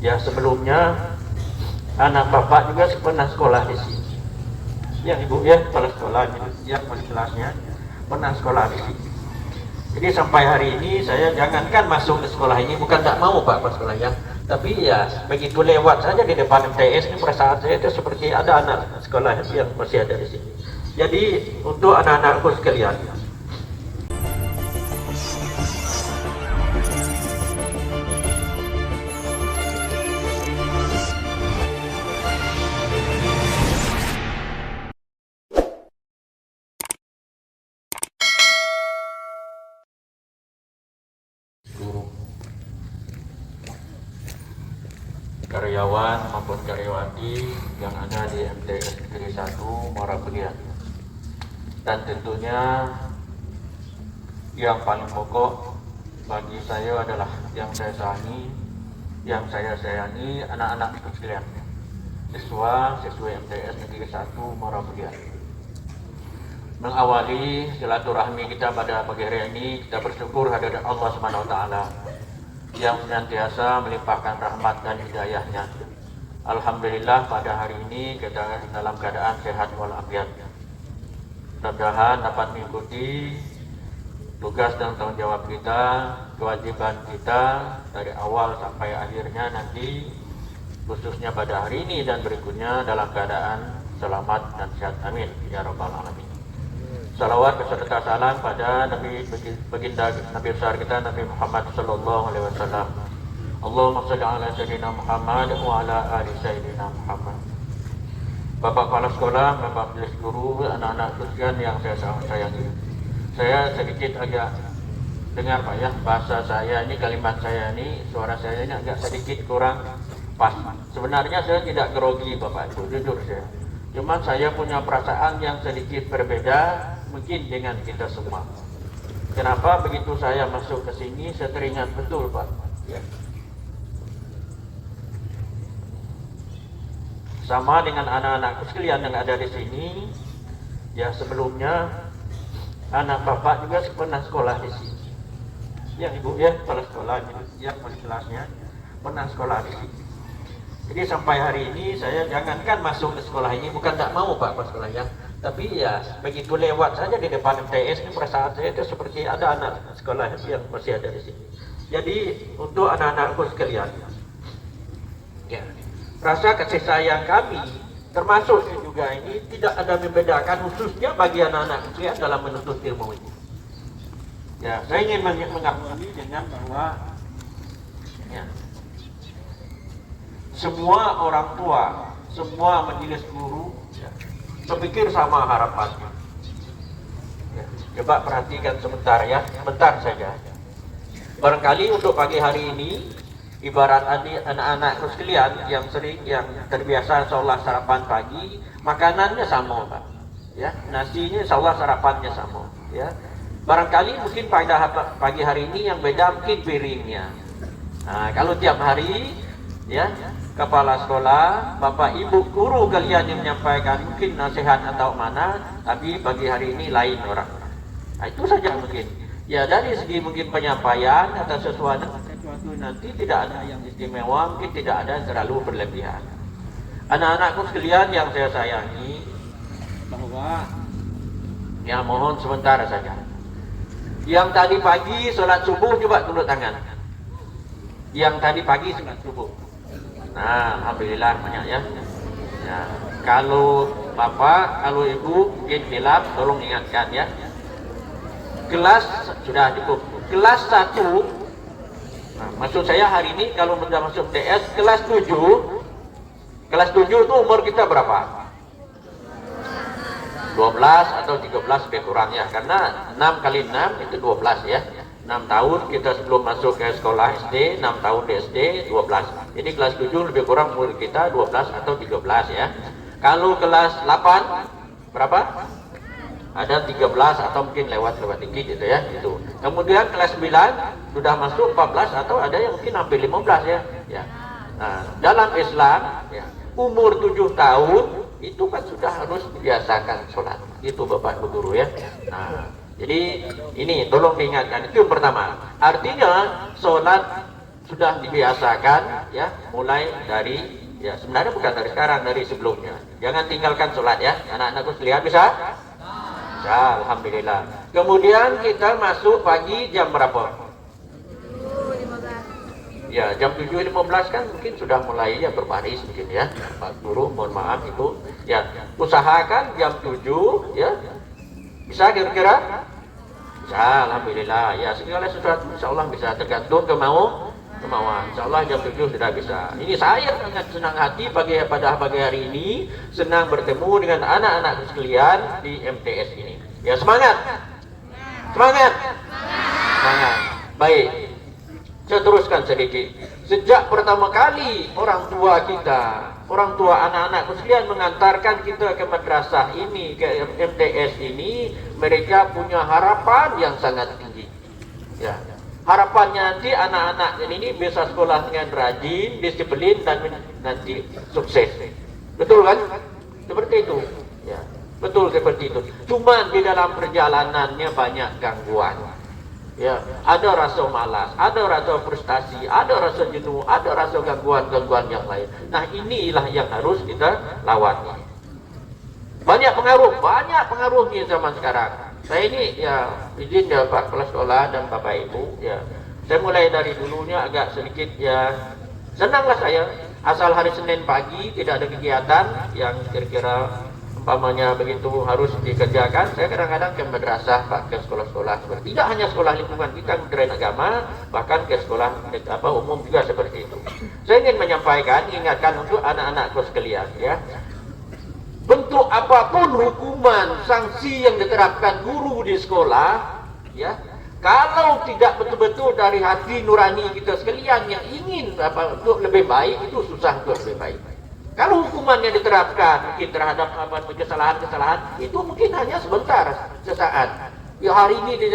Ya sebelumnya anak bapak juga pernah sekolah di sini. Ya ibu ya kepala sekolah, yang wali kelasnya pernah sekolah di sini. Jadi sampai hari ini saya jangankan masuk ke sekolah ini, bukan tak mau pak ke sekolah ya, tapi ya begitu lewat saja di depan MTS ini perasaan saya itu seperti ada anak sekolah yang masih ada di sini. Jadi untuk anak-anakku sekalian, guru, karyawan maupun karyawati yang ada di MTS Negeri 1 Muara Bagian, dan tentunya yang paling pokok bagi saya adalah yang saya sayangi anak-anak itu sekalian, siswa MTS Negeri 1 Muara Bagian. Mengawali silaturahmi kita pada pagi hari ini, kita bersyukur hadirat Allah Subhanahu wa taala yang senantiasa melimpahkan rahmat dan hidayahnya. Alhamdulillah pada hari ini kita dalam keadaan sehat walafiat. Mudah-mudahan dapat mengikuti tugas dan tanggung jawab kita, kewajiban kita dari awal sampai akhirnya nanti, khususnya pada hari ini dan berikutnya dalam keadaan selamat dan sehat. Amin ya rabbal alamin. Salawat beserta salam pada Nabi baginda Nabi besar kita Nabi Muhammad sallallahu alaihi wasallam. Allahumma shalli ala sayyidina Muhammad wa ala ali sayyidina Muhammad. Bapak kepala sekolah, Bapak majelis guru, anak-anak sekalian yang saya sangat sayangi. Saya sedikit agak dengar Pak ya, bahasa saya ini, kalimat saya ini, suara saya ini agak sedikit kurang pas. Sebenarnya saya tidak grogi Bapak Ibu, jujur saya. Cuma saya punya perasaan yang sedikit berbeda mungkin dengan kita semua. Kenapa begitu saya masuk ke sini saya teringat betul Pak ya. Sama dengan anak-anakku sekalian yang ada di sini. Ya sebelumnya anak bapak juga pernah sekolah di sini. Ya ibu ya kepala sekolah, yang wali kelasnya pernah sekolah di sini. Jadi sampai hari ini saya jangankan masuk ke sekolah ini, bukan tak mau pak ke sekolah ya, tapi ya begitu lewat saja di depan MTS ini perasaan saya itu seperti ada anak sekolah yang masih ada di sini. Jadi untuk anak-anakku sekalian, ya, rasa kasih sayang kami termasuk juga ini tidak ada membedakan khususnya bagi anak-anak sekalian dalam menuntut ilmu ini. Ya, saya ingin mengakui dengan bahwa ya, semua orang tua, semua majelis guru ya, berpikir sama harapannya. Ya, coba perhatikan sebentar ya, sebentar saja. Barangkali untuk pagi hari ini, ibarat anak-anak sekalian yang sering, yang terbiasa seolah sarapan pagi, makanannya sama Pak. Ya, nasinya seolah sarapannya sama. Ya, barangkali mungkin pada pagi hari ini yang beda mungkin piringnya. Nah, kalau tiap hari ya kepala sekolah, bapak ibu guru kalian yang menyampaikan mungkin nasihat atau mana, tapi pagi hari ini lain orang. Nah, itu saja mungkin. Ya dari segi mungkin penyampaian atau sesuatu nanti tidak ada yang istimewa, mungkin tidak ada yang terlalu berlebihan. Anak-anakku sekalian yang saya sayangi, bahwa ya mohon sebentar saja. Yang tadi pagi sholat subuh coba tunduk tangan. Yang tadi pagi sholat subuh. Nah, alhamdulillah banyak ya. Ya, kalau bapak, kalau ibu mungkin hilaf, tolong ingatkan ya. Kelas sudah cukup. Kelas 1, nah, maksud saya hari ini kalau sudah masuk DS kelas 7. Kelas 7 itu umur kita berapa? 12 atau 13 lebih kurang ya. Karena 6 kali 6 itu 12 ya. 6 tahun kita sebelum masuk ke sekolah SD, 6 tahun di SD, 12. Jadi kelas 7 lebih kurang umur kita 12 atau 13 ya. Kalau kelas 8 berapa? Ada 13 atau mungkin lewat dikit gitu ya, itu. Kemudian kelas 9 sudah masuk 14 atau ada yang mungkin hampir 15 ya. Ya. Nah, dalam Islam ya, umur 7 tahun itu kan sudah harus dibiasakan sholat. Itu Bapak Ibu guru ya. Nah, jadi ini tolong diingatkan, itu yang pertama. Artinya sholat sudah dibiasakan ya, mulai dari ya sebenarnya bukan dari sekarang, dari sebelumnya. Jangan tinggalkan sholat ya, anak-anakku sekalian, bisa? Ya, alhamdulillah. Kemudian kita masuk pagi jam berapa? Ya, jam 7.15 kan mungkin sudah mulai ya berbaris mungkin ya. Pak Guru, mohon maaf itu. Ya, usahakan jam 7 ya. Bisa kira-kira? Bisa, alhamdulillah. Ya, segala sesuatu insyaallah bisa, tergantung kemauan. Insyaallah jam 7 sudah bisa. Ini saya sangat senang hati pada pagi hari ini, senang bertemu dengan anak-anak sekalian di MTS ini. Ya, semangat. Semangat. Semangat. Baik. Saya teruskan sedikit. Sejak pertama kali orang tua anak-anakku sekalian mengantarkan kita ke madrasah ini, ke MTS ini, mereka punya harapan yang sangat tinggi. Ya. Harapannya nanti anak-anak ini bisa sekolah dengan rajin, disiplin, dan nanti sukses. Betul kan? Seperti itu. Ya, betul seperti itu. Cuma di dalam perjalanannya banyak gangguan. Ya, ada rasa malas, ada rasa frustasi, ada rasa jenuh, ada rasa gangguan-gangguan yang lain. Nah, inilah yang harus kita lawan. Banyak pengaruhnya zaman sekarang. Saya ini ya izin ya Pak Kepala Sekolah dan Bapak Ibu ya. Saya mulai dari dulunya agak sedikit ya senanglah saya. Asal hari Senin pagi tidak ada kegiatan yang kira-kira umpamanya begitu harus dikerjakan. Saya kadang-kadang ke madrasah Pak, ke sekolah-sekolah seperti tidak hanya sekolah lingkungan kita Kementerian Agama, bahkan ke sekolah umum juga seperti itu. Saya ingin menyampaikan, ingatkan untuk anak-anakku sekalian ya. Bentuk apapun hukuman, sanksi yang diterapkan guru di sekolah, ya, kalau tidak betul-betul dari hati nurani kita sekalian yang ingin untuk lebih baik, itu susah untuk lebih baik. Kalau hukuman yang diterapkan mungkin terhadap kesalahan-kesalahan, itu mungkin hanya sebentar, sesaat. Ya, hari ini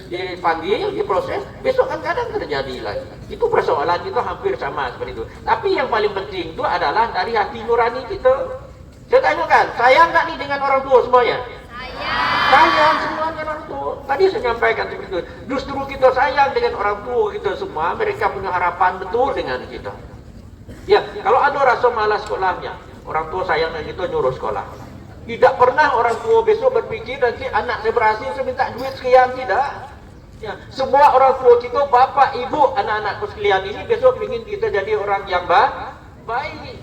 dipanggil, diproses, besok kan kadang terjadi lagi. Itu persoalan itu hampir sama seperti itu. Tapi yang paling penting itu adalah dari hati nurani kita. Saya tanyakan, sayang nggak nih dengan orang tua semuanya? Sayang semua dengan orang tua. Tadi saya nyampaikan seperti itu. Justru kita sayang dengan orang tua kita semua. Mereka punya harapan betul dengan kita. Ya, kalau ada rasa malas sekolahnya, orang tua sayang dengan kita nyuruh sekolah. Tidak pernah orang tua besok berpikir nanti anak saya berhasil, saya minta duit sekian, tidak. Ya, semua orang tua kita, bapak, ibu, anak-anakku sekalian ini besok ingin kita jadi orang yang baik.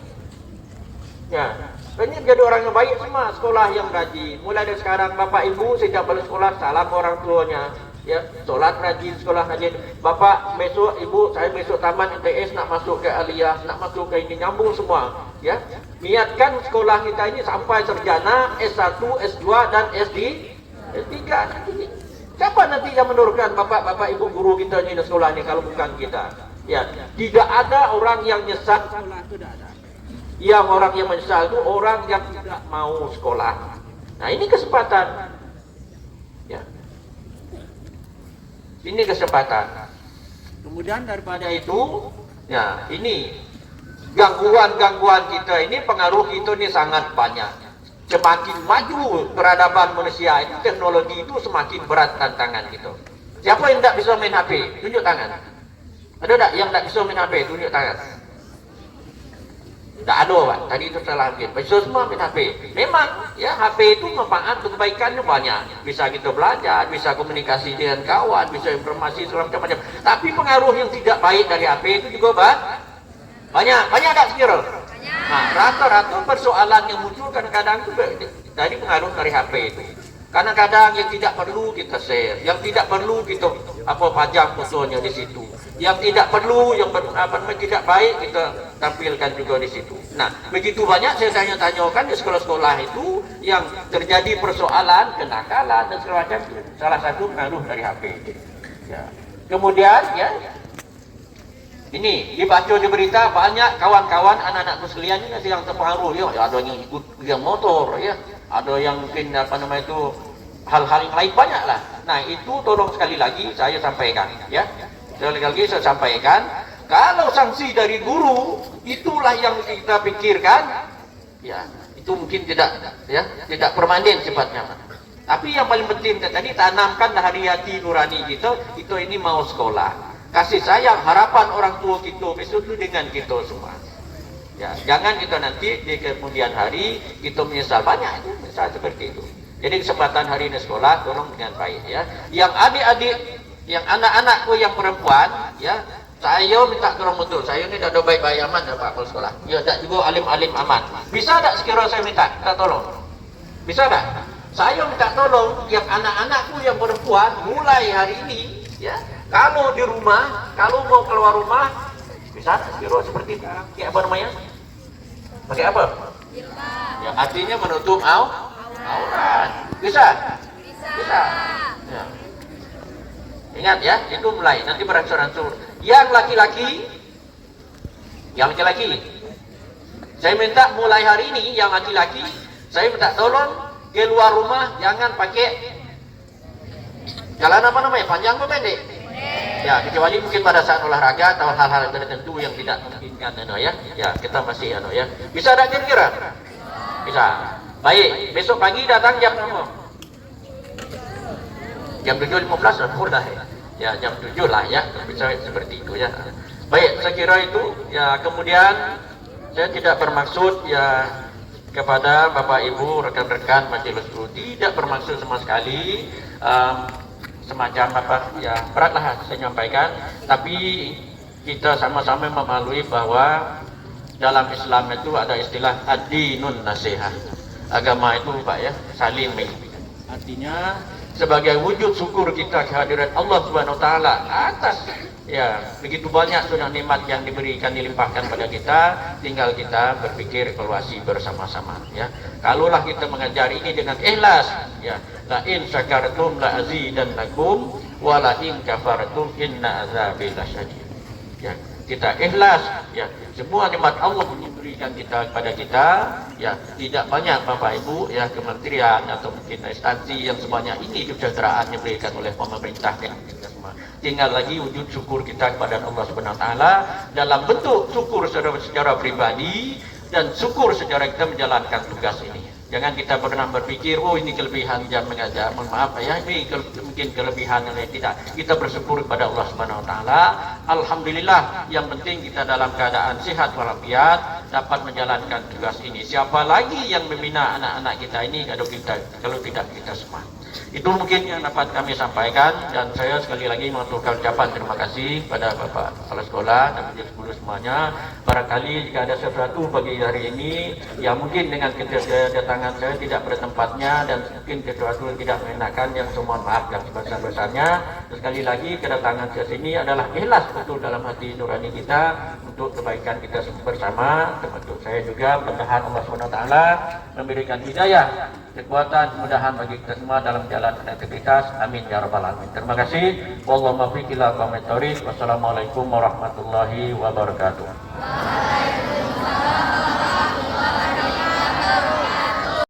Ya. Pengen jadi orang yang baik semua, sekolah yang rajin. Mulai dari sekarang Bapak Ibu sejak balik sekolah salam orang tuanya. Ya, sholat rajin, sekolah rajin. Bapak besok, Ibu, saya besok taman MTS nak masuk ke aliyah, nak masuk ke ini, nyambung semua. Ya, niatkan sekolah kita ini sampai sarjana S1, S2 dan S3 nanti. Siapa nanti yang menurunkan Bapak Ibu guru kita ini di sekolah ini kalau bukan kita? Ya, tidak ada orang yang nyesat sekolah, tidak ada. Yang orang yang menyesal itu orang yang tidak mau sekolah. Nah, ini kesempatan. Ya. Ini kesempatan. Kemudian daripada itu, ya ini gangguan-gangguan kita ini, pengaruh kita ini sangat banyak. Semakin maju peradaban manusia itu, teknologi itu semakin berat tantangan kita. Siapa yang tidak bisa main HP? Tunjuk tangan. Ada tak yang tidak bisa main HP? Tunjuk tangan. Tidak ada, Pak. Tadi itu salah mungkin. Bisa semua main HP. Memang, ya HP itu manfaat, kebaikannya banyak. Bisa kita belajar, bisa komunikasi dengan kawan, bisa informasi segala macam-macam. Tapi pengaruh yang tidak baik dari HP itu juga banyak. Banyak tak sekira? Nah, rata-rata persoalan yang muncul kadang-kadang itu dari pengaruh dari HP itu. Kadang-kadang yang tidak perlu kita share, yang tidak perlu kita pajang fotonya di situ, yang tidak perlu, yang tidak baik kita tampilkan juga di situ. Nah, begitu banyak saya tanya-tanyakan di sekolah-sekolah itu yang terjadi persoalan, kenakalan dan segala macam. Salah satu pengaruh dari HP. Ya. Kemudian ya, ini dibaca di berita banyak kawan-kawan anak-anakku sekalian ini yang terpengaruh. Ya, ada yang ikut yang motor, ya, ada yang mungkin itu hal-hal yang lain banyak lah. Nah, itu tolong sekali lagi saya sampaikan, ya. Sekali lagi saya sampaikan, kalau sanksi dari guru itulah yang kita pikirkan, ya itu mungkin tidak permanen sifatnya. Tapi yang paling penting tadi tanamkan dari hati nurani kita, itu ini mau sekolah. kasih sayang, harapan orang tua kita besok itu dengan kita semua. Ya, jangan kita nanti di kemudian hari kita menyesal, banyak itu misal seperti itu. Jadi kesempatan hari ini sekolah tolong dengan baik ya. Yang adik-adik, yang anak-anakku yang perempuan ya, saya minta tolong betul. Saya ini dah ada baik-baik aman dah Pak Kepala Sekolah. Ya, tak juga alim-alim aman. Bisa tak sekiranya saya minta tolong? Bisa tak? Saya minta tolong yang anak-anakku yang perempuan mulai hari ini ya, kalau di rumah, kalau mau keluar rumah, bisa sekiranya seperti kayak apa namanya? Pakai apa? Ya, artinya menutup aurat. Bisa? Bisa. Ya. Ingat ya, itu mulai nanti beransur-ansur. Yang laki-laki, saya minta mulai hari ini yang laki-laki, saya minta tolong keluar rumah jangan pakai jalan apa namanya, panjang atau pendek? Ya, kecuali mungkin pada saat olahraga atau hal-hal tertentu yang tidak memungkinkan ya. Ya, kita masih ya. Bisa tak kira-kira? Bisa. Baik, besok pagi datang jam berapa? Jam 7.15 sudah ya, jam 7 lah ya, bisa seperti itu ya. Baik, saya kira itu ya. Kemudian saya tidak bermaksud ya kepada Bapak Ibu rekan-rekan majelis guru, tidak bermaksud sama sekali semacam apa ya, beratlah saya nyampaikan, tapi kita sama-sama memahami bahwa dalam Islam itu ada istilah ad-dinun nasihat. Agama itu Pak ya, saling mengingatkan. Artinya sebagai wujud syukur kita kehadiran Allah Subhanahu wa taala atas ya begitu banyak sudah nikmat yang diberikan dilimpahkan pada kita, tinggal kita berpikir evaluasi bersama-sama ya. Kalaulah kita mengajar ini dengan ikhlas ya, la in syakartum la azidannakum wa la in kafartum inna azabi lasyadid. Ya, kita ikhlas ya, semua nikmat Allah diberikan kita kepada kita ya, tidak banyak Bapak Ibu ya, kementerian atau mungkin instansi yang sebanyak ini kesejahteraan yang diberikan oleh pemerintah kita semua. Tinggal lagi wujud syukur kita kepada Allah Subhanahu wa taala dalam bentuk syukur secara pribadi dan syukur secara kita menjalankan tugas ini. Jangan kita pernah berpikir, oh ini kelebihan jam mengajar, mohon maaf ya, ini mungkin kelebihan yang tidak. Kita bersyukur kepada Allah Subhanahu wa taala. Alhamdulillah, yang penting kita dalam keadaan sehat walafiat dapat menjalankan tugas ini. Siapa lagi yang membina anak-anak kita ini kalau tidak kita semua. Itu mungkin yang dapat kami sampaikan, dan saya sekali lagi mengaturkan ucapan terima kasih pada Bapak Kepala Sekolah dan majelis guru semuanya. Barangkali jika ada sesuatu pagi hari ini yang mungkin dengan kedatangan saya tidak pada tempatnya dan mungkin sesuatu yang tidak mengenakan, yang semua maaf yang sebesar-besarnya. Sekali lagi kedatangan saya sini adalah ikhlas betul dalam hati nurani kita untuk kebaikan kita bersama. Termasuk saya juga mudah-mudahan Allah SWT memberikan hidayah, kekuatan, kemudahan bagi kita semua dalam jalan aktivitas. Amin ya rabbal alamin. Terima kasih. Wallahu muwaffiq ila aqwamit thoriq. Wassalamualaikum warahmatullahi wabarakatuh.